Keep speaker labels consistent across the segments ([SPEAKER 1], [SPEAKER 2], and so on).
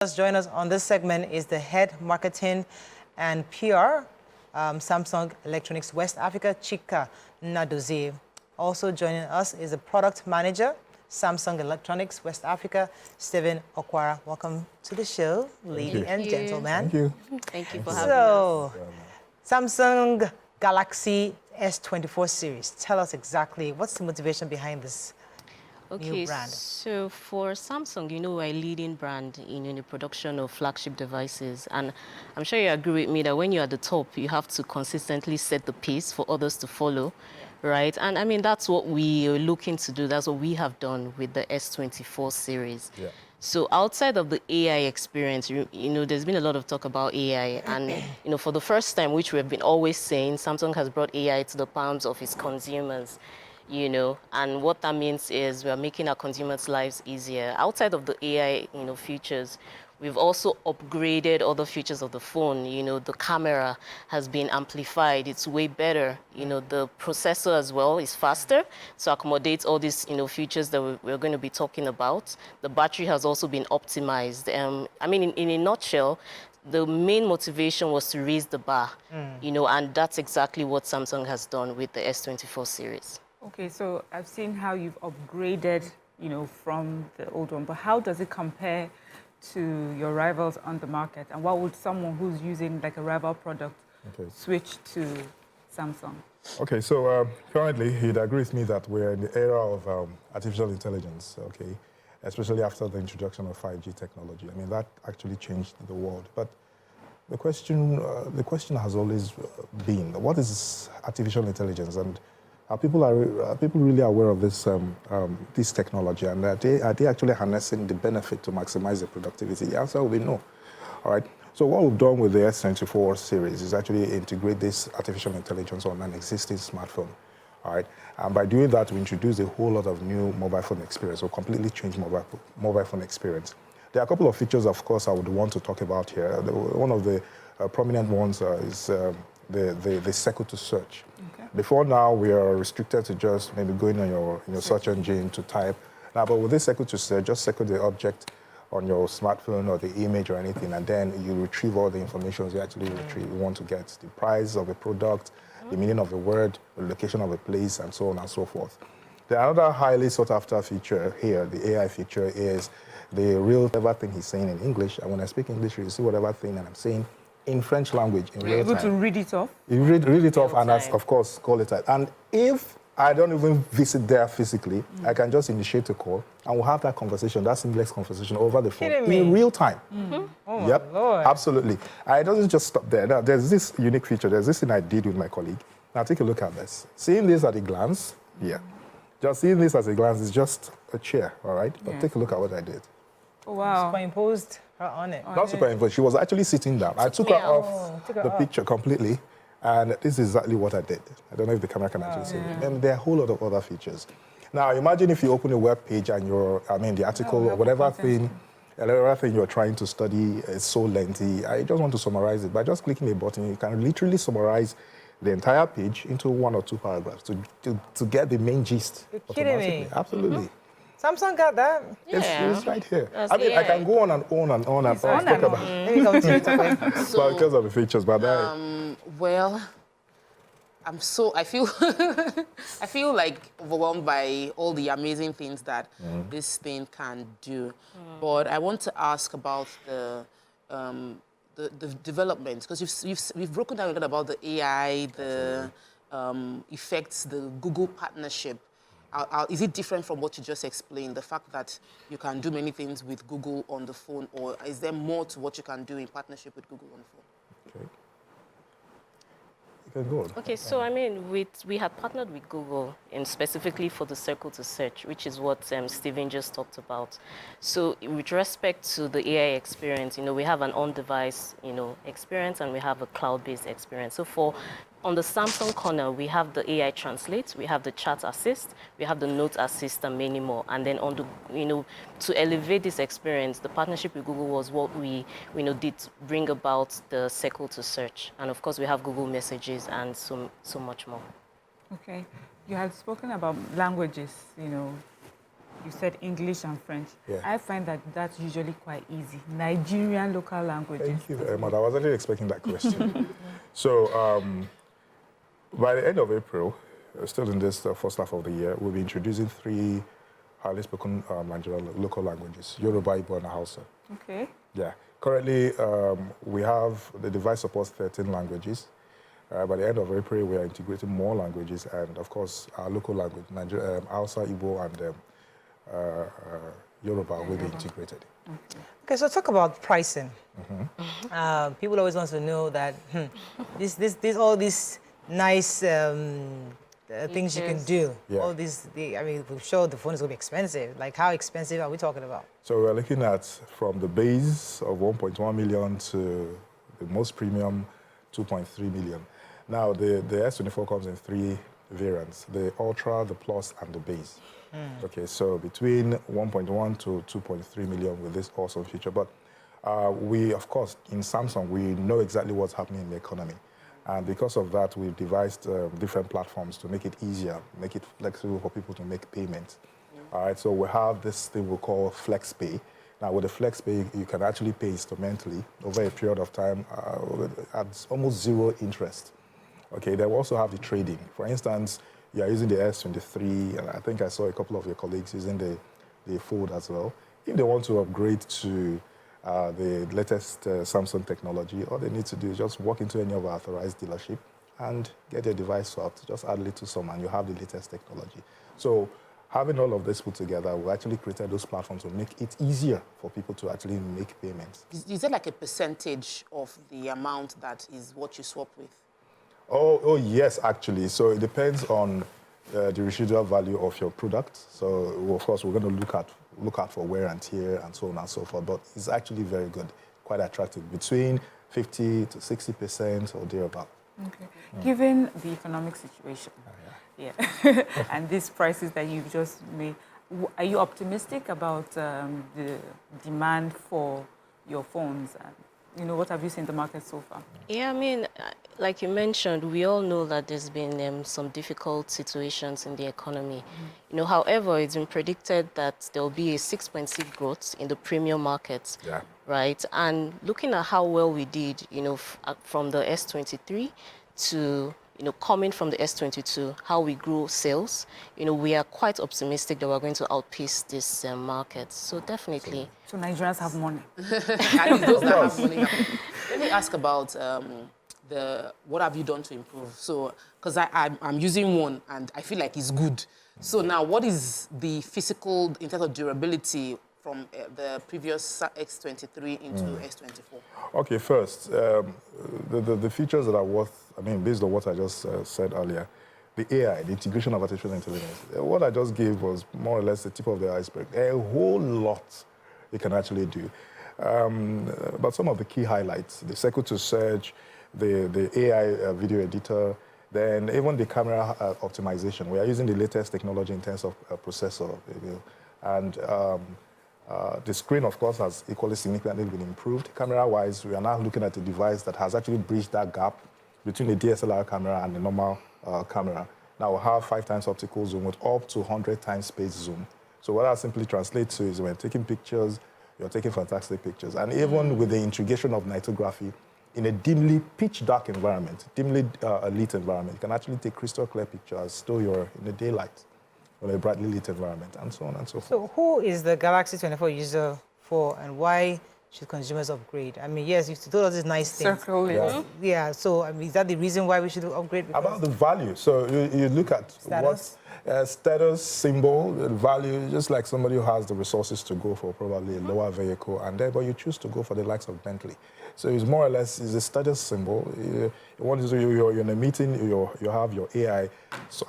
[SPEAKER 1] Just join us on this segment is the head marketing and PR, Samsung Electronics West Africa, Chika Nadozie. Also joining us is the product manager, Samsung Electronics West Africa, Stephen Okwara. Welcome to the show, ladies and gentlemen.
[SPEAKER 2] Thank you.
[SPEAKER 3] Thank you for having us.
[SPEAKER 1] Samsung Galaxy S24 series. Tell us exactly what's the motivation behind this new brand?
[SPEAKER 3] So for Samsung, we're a leading brand in the production of flagship devices. And I'm sure you agree with me that when you're at the top, you have to consistently set the pace for others to follow, right? And I mean, that's what we are looking to do. That's what we have done with the S24 series. Yeah. So outside of the AI experience, there's been a lot of talk about AI. And, for the first time, which we've been always saying, Samsung has brought AI to the palms of its consumers. And what that means is we're making our consumers' lives easier. Outside of the AI, features, we've also upgraded other features of the phone. The camera has been amplified. It's way better. The processor as well is faster to accommodate all these, features that we're going to be talking about. The battery has also been optimized. I mean, in a nutshell, the main motivation was to raise the bar, and that's exactly what Samsung has done with the S24 series.
[SPEAKER 4] Okay, so I've seen how you've upgraded, from the old one, but how does it compare to your rivals on the market? And what would someone who's using like a rival product switch to Samsung?
[SPEAKER 2] Okay, so currently you'd agree with me that we're in the era of artificial intelligence, okay, especially after the introduction of 5G technology. I mean, that actually changed the world. But the question has always been, what is artificial intelligence? And are people really aware of this technology, and are they actually harnessing the benefit to maximize the productivity? The answer will be no. All right. So what we've done with the S24 series is actually integrate this artificial intelligence on an existing smartphone. All right. And by doing that, we introduce a whole lot of new mobile phone experience, or completely change mobile phone experience. There are a couple of features, of course, I would want to talk about here. One of the prominent ones is the circle to search. Okay. Before now, we are restricted to just maybe going on your search engine to type. Now, but with this circle to search, just circle the object on your smartphone or the image or anything, and then you retrieve all the information you actually want to get. The price of a product, the meaning of the word, the location of a place, and so on and so forth. The other highly sought after feature here, the AI feature, is the whatever thing he's saying in English. And when I speak English, you see whatever thing that I'm saying in French language in real time.
[SPEAKER 4] You're able to read it off?
[SPEAKER 2] You read it off and, of course, call it out. And if I don't even visit there physically, I can just initiate a call and we'll have that conversation, that seamless conversation over the phone in real time.
[SPEAKER 1] Oh,
[SPEAKER 2] yep,
[SPEAKER 1] Lord.
[SPEAKER 2] Absolutely. It doesn't just stop there. Now, there's this unique feature. There's this thing I did with my colleague. Now, take a look at this. Seeing this at a glance, just seeing this as a glance is just a chair, all right? But take a look at what I did.
[SPEAKER 4] Oh, wow.
[SPEAKER 1] Superimposed her on it.
[SPEAKER 2] Not superimposed. She was actually sitting down. I took her off the picture completely, and this is exactly what I did. I don't know if the camera can actually see it. And there are a whole lot of other features. Now, imagine if you open a web page and the article or whatever thing you're trying to study is so lengthy. I just want to summarize it. By just clicking a button, you can literally summarize the entire page into 1 or 2 paragraphs to get the main gist.
[SPEAKER 1] You're kidding me.
[SPEAKER 2] Absolutely.
[SPEAKER 1] Samsung got that.
[SPEAKER 2] It's right here. I mean, I can go on and on and on and on.
[SPEAKER 1] Maybe come to it.
[SPEAKER 2] So, because of the features, but
[SPEAKER 5] well, I feel like overwhelmed by all the amazing things that this thing can do. But I want to ask about the development, because we've broken down a lot about the AI, the effects, the Google partnership. Is it different from what you just explained, the fact that you can do many things with Google on the phone, or is there more to what you can do in partnership with Google on the phone?
[SPEAKER 2] Okay. You can go on.
[SPEAKER 3] Okay, so I mean, we had partnered with Google specifically for the circle to search, which is what Stephen just talked about. So with respect to the AI experience, we have an on-device, experience, and we have a cloud-based experience. So on the Samsung corner, we have the AI Translate, we have the Chat Assist, we have the Note Assist, and many more. And then on the, to elevate this experience, the partnership with Google was what we did bring about the circle to search. And of course, we have Google Messages and so much more.
[SPEAKER 4] Okay. You had spoken about languages, you said English and French.
[SPEAKER 2] Yeah.
[SPEAKER 4] I find that that's usually quite easy. Nigerian local languages.
[SPEAKER 2] Thank you very much. I was actually expecting that question. So by the end of April, still in this first half of the year, we'll be introducing 3 highly spoken Nigerian local languages, Yoruba, Igbo, and Hausa.
[SPEAKER 4] Okay.
[SPEAKER 2] Yeah. Currently, we have the device supports 13 languages. By the end of April, we are integrating more languages, and of course, our local language, Hausa, Igbo, and Yoruba will be integrated.
[SPEAKER 1] Okay, so talk about pricing. People always want to know that all these nice things you can do.
[SPEAKER 2] Yeah.
[SPEAKER 1] All these, I mean, we're sure the phone is going to be expensive. Like, how expensive are we talking about?
[SPEAKER 2] So we're looking at from the base of 1.1 million to the most premium 2.3 million. Now, the S24 comes in 3 variants, the Ultra, the Plus, and the base. Okay, so between 1.1 to 2.3 million with this awesome feature. But we, of course, in Samsung, we know exactly what's happening in the economy. And because of that, we've devised different platforms to make it easier, make it flexible for people to make payments. All right, so we have this thing we call FlexPay. Now, with the FlexPay, you can actually pay instrumentally over a period of time at almost 0 interest. Okay, then we also have the trading. For instance, you are using the S23, and I think I saw a couple of your colleagues using the Fold as well. If they want to upgrade to the latest Samsung technology, all they need to do is just walk into any of our authorized dealership and get their device swapped. Just add a little sum, and you have the latest technology. So having all of this put together, we actually created those platforms to make it easier for people to actually make payments.
[SPEAKER 5] Is there like a percentage of the amount that is what you swap with?
[SPEAKER 2] Oh yes, actually. So it depends on the residual value of your product. So of course we're going to look out for wear and tear and so on and so forth. But it's actually very good, quite attractive, between 50 to 60% or thereabout.
[SPEAKER 4] Okay. Given the economic situation, yeah, and these prices that you've just made, are you optimistic about the demand for your phones? You know, what have you seen in the market so far?
[SPEAKER 3] Yeah, I mean, like you mentioned, we all know that there's been some difficult situations in the economy. You know, however, it's been predicted that there will be a 6.6 growth in the premium markets, right? And looking at how well we did, you know, from the S23 to, you know, coming from the S22, how we grew sales, you know, we are quite optimistic that we're going to outpace this market. So definitely.
[SPEAKER 4] So Nigerians have money.
[SPEAKER 5] At least those that have money. Let me ask about what have you done to improve? So, because I'm using one and I feel like it's good. So now, what is the physical, in terms of durability, from the previous S23 into S24?
[SPEAKER 2] Okay, first, the features that are worth, I mean, based on what I just said earlier, the AI, the integration of artificial intelligence, what I just gave was more or less the tip of the iceberg. A whole lot you can actually do. But some of the key highlights, the circle to search, the AI video editor, then even the camera optimization. We are using the latest technology in terms of processor. And the screen, of course, has equally significantly been improved. Camera-wise, we are now looking at a device that has actually bridged that gap between the DSLR camera and the normal camera. Now we have 5 times optical zoom with up to 100 times space zoom. So what that simply translates to is when taking pictures, you're taking fantastic pictures. And even with the integration of nightography, in a dimly pitch dark environment, dimly lit environment, you can actually take crystal clear pictures, though you're in the daylight, in a brightly lit environment, and so on and so forth.
[SPEAKER 1] So who is the Galaxy 24 user for, and why should consumers upgrade? I mean, yes, you told us these nice things.
[SPEAKER 4] Circle it.
[SPEAKER 1] Yeah, so I mean, is that the reason why we should upgrade?
[SPEAKER 2] About the value. So you look at
[SPEAKER 1] Status?
[SPEAKER 2] what status, symbol, value, just like somebody who has the resources to go for probably a lower vehicle, and but you choose to go for the likes of Bentley. So it's more or less is a status symbol. You're in a meeting, you have your AI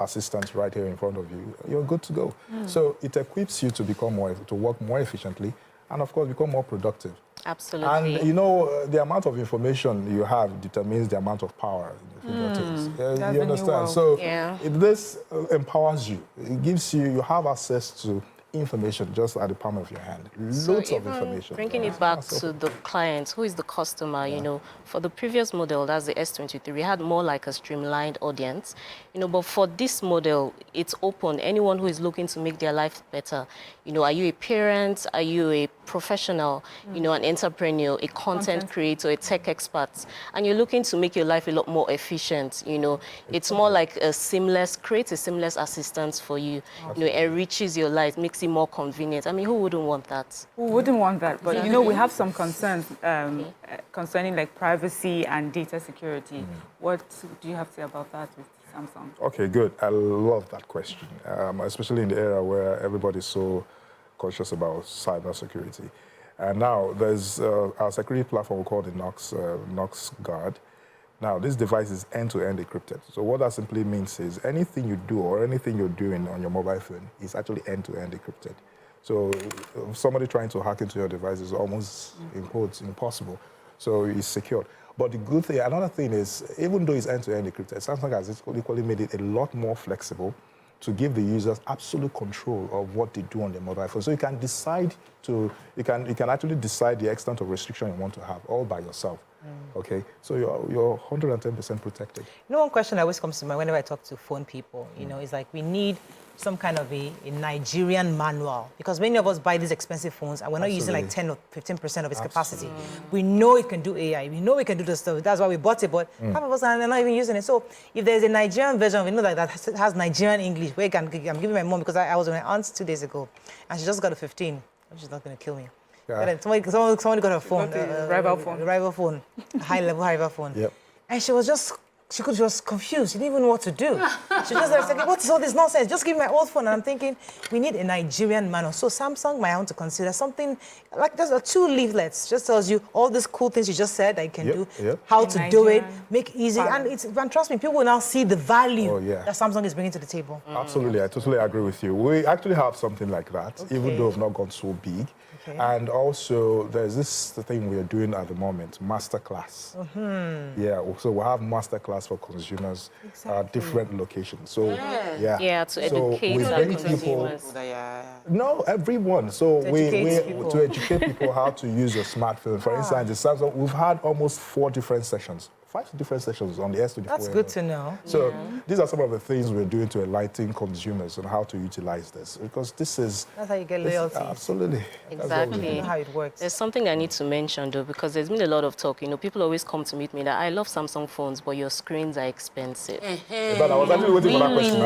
[SPEAKER 2] assistant right here in front of you. You're good to go. So it equips you to become to work more efficiently, and of course become more productive.
[SPEAKER 3] Absolutely.
[SPEAKER 2] And you know, the amount of information you have determines the amount of power in your fingertips. You understand? So this empowers you. It gives you have access to information just at the palm of your hand.
[SPEAKER 3] So
[SPEAKER 2] Loads of
[SPEAKER 3] even
[SPEAKER 2] information.
[SPEAKER 3] bringing it back to the client, who is the customer, you know, for the previous model, that's the S23, we had more like a streamlined audience, you know, but for this model, it's open. Anyone who is looking to make their life better, you know, are you a parent, are you a professional, you know, an entrepreneur, a content creator, a tech expert, and you're looking to make your life a lot more efficient, you know, it's more like a seamless, create a seamless assistance for you, you know, enriches your life, makes it more convenient. I mean, who wouldn't want that?
[SPEAKER 4] Who wouldn't want that? But you know, we have some concerns concerning like privacy and data security. What do you have to say about that with Samsung?
[SPEAKER 2] Okay, good. I love that question, especially in the era where everybody's so conscious about cybersecurity. And now there's our security platform called the Knox Guard. Now, this device is end-to-end encrypted. So what that simply means is anything you do or anything you're doing on your mobile phone is actually end-to-end encrypted. So somebody trying to hack into your device is almost, in quotes, impossible. So it's secured. But the good thing, another thing is, even though it's end-to-end encrypted, Samsung has equally made it a lot more flexible to give the users absolute control of what they do on their mobile phone. So you can decide to, you can actually decide the extent of restriction you want to have all by yourself. Okay, so you're 110% protected.
[SPEAKER 1] You know, one question that always comes to mind whenever I talk to phone people, you know, is like we need some kind of a Nigerian manual, because many of us buy these expensive phones and we're not using like 10 or 15% of its capacity. We know it can do AI, we know it can do this stuff, that's why we bought it, but half of us are not even using it. So if there's a Nigerian version, we know that has Nigerian English, where I'm giving my mom, because I was with my aunt 2 days ago and she just got a 15. She's not going to kill me. Yeah. Somebody got her phone,
[SPEAKER 4] a rival phone.
[SPEAKER 1] A rival phone, a high-level rival phone.
[SPEAKER 2] Yep.
[SPEAKER 1] And she was confused. She didn't even know what to do. She just was like, what is all this nonsense? Just give me my old phone. And I'm thinking, we need a Nigerian manual. So Samsung might want to consider something like just 2 leaflets. Just tells you all these cool things you just said that you can do, how to do it, make it easy. And trust me, people will now see the value that Samsung is bringing to the table.
[SPEAKER 2] Absolutely, I totally agree with you. We actually have something like that, even though we've not gone so big. And also, there's this thing we are doing at the moment, masterclass. Yeah, so we'll have masterclass for consumers at different locations. So,
[SPEAKER 3] to educate
[SPEAKER 2] our consumers. No, everyone. So to educate people how to use your smartphone. For instance, the Samsung, we've had almost 4 different sessions. 5 different sessions on the S24.
[SPEAKER 1] That's good to know.
[SPEAKER 2] So these are some of the things we're doing to enlighten consumers on how to utilize this, because this is...
[SPEAKER 1] That's how you get loyalty.
[SPEAKER 2] Absolutely.
[SPEAKER 3] Exactly.
[SPEAKER 1] You know how it works.
[SPEAKER 3] There's something I need to mention, though, because there's been a lot of talk. You know, people always come to meet me that I love Samsung phones, but your screens are expensive.
[SPEAKER 2] But I was actually waiting for that question.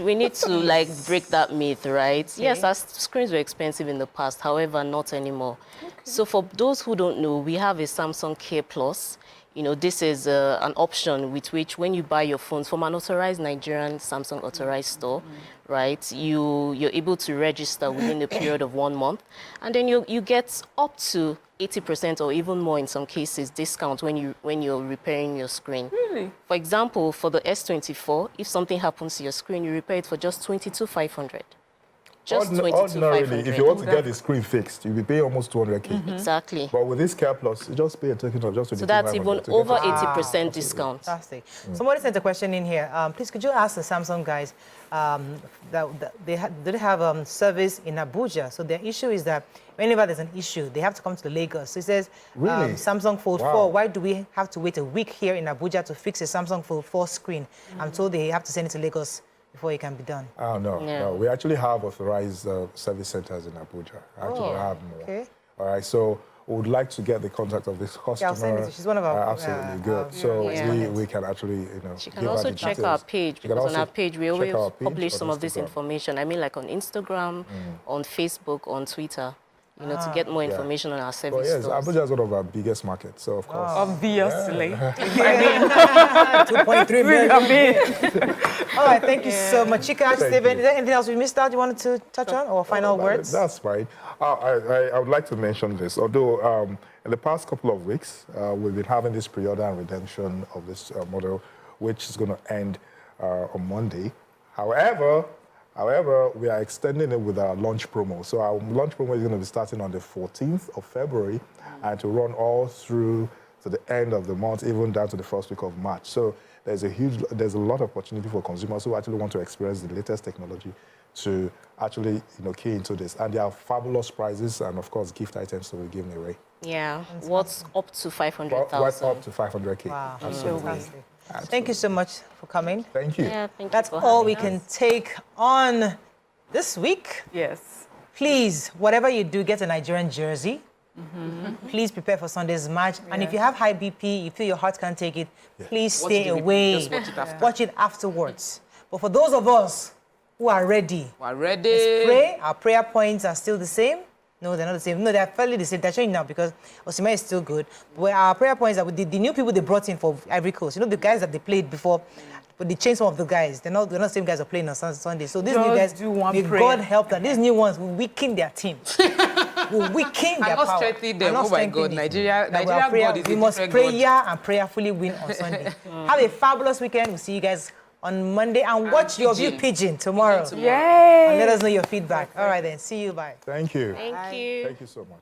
[SPEAKER 3] We need to, like, break that myth, right? Yes, our screens were expensive in the past. However, not anymore. So for those who don't know, we have a Samsung Care Plus. You know, this is an option with which when you buy your phones from an authorized Nigerian Samsung authorized store, right, you're able to register within a period of 1 month. And then you get up to 80% or even more in some cases discount when you're repairing your screen.
[SPEAKER 4] Really?
[SPEAKER 3] For example, for the S24, if something happens to your screen, you repair it for just 22,500. Just 22,500.
[SPEAKER 2] If you want to get the screen fixed, you'll be paying almost 200K.
[SPEAKER 3] Exactly.
[SPEAKER 2] But with this Care Plus, you just pay a token of just 22,500.
[SPEAKER 3] So that's even over 80% discount.
[SPEAKER 1] Fantastic. Somebody sent a question in here. Please, could you ask the Samsung guys that they have service in Abuja? So their issue is that whenever there's an issue, they have to come to Lagos. So it says,
[SPEAKER 2] really?
[SPEAKER 1] Samsung Fold 4, why do we have to wait a week here in Abuja to fix a Samsung Fold 4 screen? I'm told they have to send it to Lagos before it can be done.
[SPEAKER 2] Oh, no. We actually have authorized service centers in Abuja. Actually, we have more.
[SPEAKER 1] Okay.
[SPEAKER 2] All right, so we would like to get the contact of this customer.
[SPEAKER 1] Yeah, I'll send it to. She's one of our...
[SPEAKER 2] absolutely good. So we can actually,
[SPEAKER 3] She can also check our page, because on our page, we always publish some of this information. I mean, like on Instagram, on Facebook, on Twitter. You know, to get more information on our service stores.
[SPEAKER 2] Abuja is one of our biggest markets, so of course.
[SPEAKER 4] Obviously.
[SPEAKER 1] 2.3 million. All right, thank you so much. Chika, Stephen, is there anything else we missed out you wanted to touch on, or final words?
[SPEAKER 2] That's fine. I would like to mention this, although in the past couple of weeks, we've been having this pre-order and redemption of this model, which is going to end on Monday. However, we are extending it with our launch promo. So our launch promo is going to be starting on the 14th of February and to run all through to the end of the month, even down to the first week of March. So there's a lot of opportunity for consumers who actually want to experience the latest technology to actually, key into this. And there are fabulous prizes and, of course, gift items to be given away.
[SPEAKER 3] Yeah, what's up to 500,000?
[SPEAKER 2] What's up to 500K.
[SPEAKER 1] Wow,
[SPEAKER 2] Absolutely.
[SPEAKER 1] fantastic.
[SPEAKER 2] Absolutely.
[SPEAKER 1] Thank you so much for coming.
[SPEAKER 2] Thank you.
[SPEAKER 3] Yeah, thank
[SPEAKER 1] That's
[SPEAKER 3] you for
[SPEAKER 1] all we
[SPEAKER 3] having
[SPEAKER 1] can
[SPEAKER 3] us.
[SPEAKER 1] take on this week.
[SPEAKER 4] Yes.
[SPEAKER 1] Please, whatever you do, get a Nigerian jersey. Please prepare for Sunday's match. And if you have high BP, you feel your heart can't take it, please
[SPEAKER 5] Watch
[SPEAKER 1] stay
[SPEAKER 5] the replay.
[SPEAKER 1] away.
[SPEAKER 5] Just watch it after.
[SPEAKER 1] Watch it afterwards. But for those of us who are ready,
[SPEAKER 5] We're ready.
[SPEAKER 1] let's pray. Our prayer points are still the same. No, they're not the same. No, they're fairly the same. They're showing now because Osimhen is still good. But our prayer points are with the new people they brought in for Ivory Coast. The guys that they played before, but they changed some of the guys. They're not the same guys who are playing on Sunday. So these new
[SPEAKER 4] Just
[SPEAKER 1] guys,
[SPEAKER 4] do one
[SPEAKER 1] may
[SPEAKER 4] prayer.
[SPEAKER 1] God help them. These new ones will weaken their team. Will weaken their
[SPEAKER 5] I'm not
[SPEAKER 1] power.
[SPEAKER 5] strengthening them.
[SPEAKER 1] And not
[SPEAKER 5] Oh my God,
[SPEAKER 1] strengthening it.
[SPEAKER 5] Nigeria
[SPEAKER 1] That
[SPEAKER 5] God is
[SPEAKER 1] we
[SPEAKER 5] a
[SPEAKER 1] must
[SPEAKER 5] different
[SPEAKER 1] pray
[SPEAKER 5] God.
[SPEAKER 1] and prayerfully win on Sunday. Have a fabulous weekend. We'll see you guys on Monday. And watch your view pigeon tomorrow.
[SPEAKER 4] Yay!
[SPEAKER 1] And let us know your feedback. All right then. See you. Bye.
[SPEAKER 2] Thank you.
[SPEAKER 3] Thank you.
[SPEAKER 2] Thank you so much.